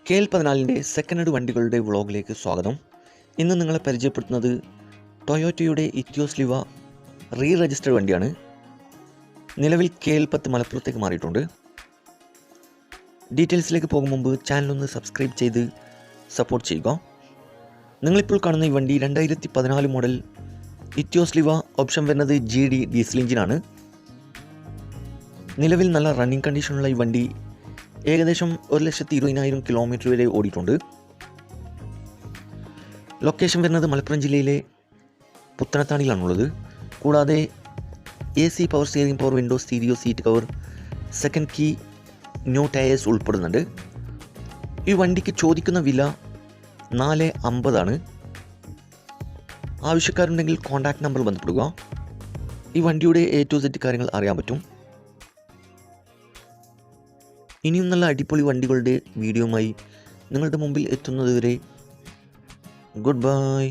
KL14 second hand വണ്ടികളുടെ വ്ളോഗിലേക്ക് സ്വാഗതം. ഇന്ന് നിങ്ങളെ പരിചയപ്പെടുത്തുന്നത് ടൊയോറ്റയുടെ ഇറ്റിയോസ് ലിവ രജിസ്റ്റേർഡ് വണ്ടിയാണ്. നിലവിൽ KL10 മലപ്പുറത്തേക്ക് മാറിയിട്ടുണ്ട്. ഡീറ്റെയിൽസിലേക്ക് പോകും മുമ്പ് ചാനലൊന്ന് സബ്സ്ക്രൈബ് ചെയ്ത് സപ്പോർട്ട് ചെയ്യുക. നിങ്ങളിപ്പോൾ കാണുന്ന ഈ വണ്ടി 2014 മോഡൽ ഇറ്റിയോസ് ലിവ. ഓപ്ഷൻ വരുന്നത് GD ഡീസൽ എഞ്ചിനാണ്. നിലവിൽ നല്ല റണ്ണിങ് കണ്ടീഷനുള്ള ഈ വണ്ടി ഏകദേശം 1,20,000 കിലോമീറ്റർ വരെ ഓടിയിട്ടുണ്ട്. ലൊക്കേഷൻ വരുന്നത് മലപ്പുറം ജില്ലയിലെ പുത്തനത്താണിയിലാണുള്ളത്. കൂടാതെ AC power steering, power window, stereo, seat cover, second key, new tyres ഉൾപ്പെടുന്നുണ്ട്. ഈ വണ്ടിക്ക് ചോദിക്കുന്ന വില 450 ആവശ്യക്കാരുണ്ടെങ്കിൽ കോൺടാക്ട് നമ്പർ ബന്ധപ്പെടുക. ഈ വണ്ടിയുടെ A to Z കാര്യങ്ങൾ അറിയാൻ പറ്റും. ഇനിയും നല്ല അടിപൊളി വണ്ടികളുടെ വീഡിയോയുമായി നിങ്ങളുടെ മുമ്പിൽ എത്തുന്നതുവരെ ഗുഡ് ബൈ.